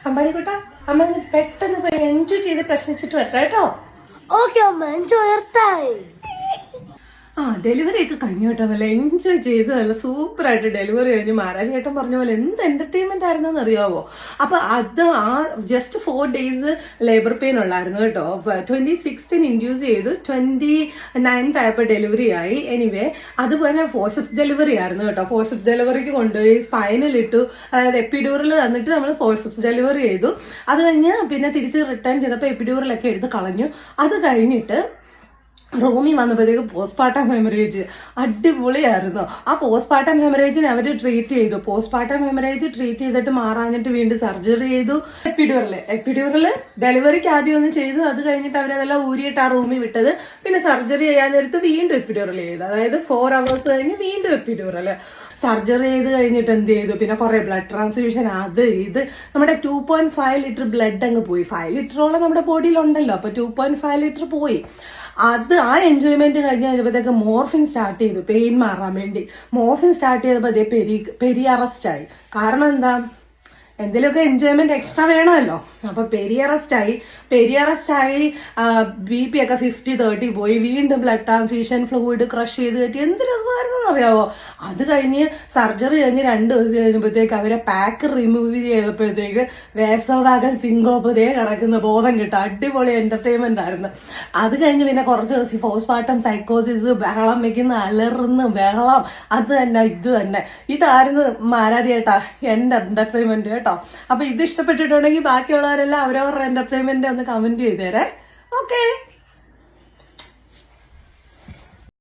അമ്പാടിക്കുട്ട, അമ്മ പെട്ടെന്ന് പോയി എൻജോയ് ചെയ്ത് പ്രശ്നിച്ചിട്ട് വരട്ടെ കേട്ടോ. ഓക്കെ അമ്മ, എൻജോയ് ടൈം. ഡെലിവറി ഒക്കെ കഴിഞ്ഞു കേട്ടോ. നല്ല എൻജോയ് ചെയ്ത് നല്ല സൂപ്പർ ആയിട്ട് ഡെലിവറി കഴിഞ്ഞ് മാരാരി ചേട്ടൻ പറഞ്ഞ പോലെ എന്ത് എന്റർടൈൻമെന്റ് ആയിരുന്നെന്ന് അറിയാവോ. അപ്പൊ അത് ജസ്റ്റ് 4 days ലേബർ പെയിൻ ഉള്ളായിരുന്നു കേട്ടോ. 26 ഇൻഡ്യൂസ് ചെയ്തു, 29 ആയപ്പോ ഡെലിവറി ആയി. എനിവേ അതുപോലെ ഫോർസെപ്സ് ഡെലിവറി ആയിരുന്നു കേട്ടോ. ഫോർസെപ്സ് ഡെലിവറിക്ക് കൊണ്ടുപോയി സ്പൈനൽ ഇട്ടു, അതായത് എപ്പിഡ്യൂറൽ തന്നിട്ട് നമ്മൾ ഫോർസെപ്സ് ഡെലിവറി ചെയ്തു. അത് കഴിഞ്ഞ് പിന്നെ തിരിച്ച് റിട്ടേൺ ചെയ്തപ്പോൾ എപ്പിഡ്യൂറലൊക്കെ എടുത്ത് കളഞ്ഞു. അത് കഴിഞ്ഞിട്ട് റൂമിൽ വന്നപ്പോഴത്തേക്ക് പോസ്റ്റ്മോർട്ടം ഹെമറേജ് അടിപൊളിയായിരുന്നു. ആ പോസ്റ്റ്മോർട്ടം ഹെമറേജിനെ അവർ ട്രീറ്റ് ചെയ്തു. പോസ്റ്റ്മോർട്ടം ഹെമറേജ് ട്രീറ്റ് ചെയ്തിട്ട് മാറാഞ്ഞിട്ട് വീണ്ടും സർജറി ചെയ്തു. എപ്പിഡ്യൂറൽ ഡെലിവറിക്ക് ആദ്യം ഒന്ന് ചെയ്തു. അത് കഴിഞ്ഞിട്ട് അവരതെല്ലാം ഊരിയിട്ട് ആ റൂമിൽ വിട്ടത്. പിന്നെ സർജറി ചെയ്യാൻ നേരത്ത് വീണ്ടും എപ്പിഡ്യൂറൽ ചെയ്തു. അതായത് 4 hours കഴിഞ്ഞ് വീണ്ടും എപ്പിഡ്യൂറൽ. സർജറി ചെയ്ത് കഴിഞ്ഞിട്ട് എന്ത് ചെയ്തു, പിന്നെ കുറെ ബ്ലഡ് ട്രാൻസ്ഫ്യൂഷൻ, അത് ഇത് നമ്മുടെ 2.5 ലിറ്റർ ബ്ലഡ് അങ്ങ് പോയി. 5 ലിറ്ററോളം നമ്മുടെ ബോഡിയിലുണ്ടല്ലോ, അപ്പൊ 2.5 ലിറ്റർ പോയി. അത് ആ എൻജോയ്മെന്റ് കഴിഞ്ഞ് കഴിഞ്ഞപ്പോഴത്തേക്ക് മോർഫിൻ സ്റ്റാർട്ട് ചെയ്തു പെയിൻ മാറാൻ വേണ്ടി. മോർഫിൻ സ്റ്റാർട്ട് ചെയ്തപ്പോൾ അതേ പെരി അറസ്റ്റ് ആയി. കാരണം എന്താ, എന്തെങ്കിലുമൊക്കെ എൻജോയ്മെന്റ് എക്സ്ട്രാ വേണമല്ലോ. അപ്പൊ പെരി അറസ്റ്റ് ആയി. BP ഒക്കെ 50-30 പോയി. വീണ്ടും ബ്ലഡ് ട്രാൻസ്ഫ്യൂഷൻ, ഫ്ലൂയിഡ് ക്രഷ് ചെയ്ത് കയറ്റി. എന്ത് രസമായിരുന്നു അറിയാവോ. അത് കഴിഞ്ഞ് സർജറി കഴിഞ്ഞ് 2 ദിവസം കഴിഞ്ഞപ്പോഴത്തേക്ക് അവരെ പാക്ക് റിമൂവ് ചെയ്തപ്പോഴത്തേക്ക് വേസോവാഗൽ സിങ്കോപ്പതേ കിടക്കുന്ന ബോധം കിട്ടും. അടിപൊളി എന്റർടൈൻമെന്റ് ആയിരുന്നു. അത് കഴിഞ്ഞ് പിന്നെ കുറച്ച് ദിവസം പോസ്റ്റ്മോർട്ടം സൈക്കോസിസ്, ബഹളം വെക്കുന്ന, അലറുന്ന ബഹളം, അത് തന്നെ ഇത് തന്നെ. ഇതായിരുന്നു മാരാരിയേട്ടാ എന്റെ എന്റർടൈൻമെന്റ് കേട്ടോ. അപ്പൊ ഇത് ഇഷ്ടപ്പെട്ടിട്ടുണ്ടെങ്കിൽ ബാക്കിയുള്ളവരെല്ലാം അവരവരുടെ എന്റർടൈൻമെന്റ് ഒന്ന് കമന്റ് ചെയ്തേരെ. ഓക്കെ.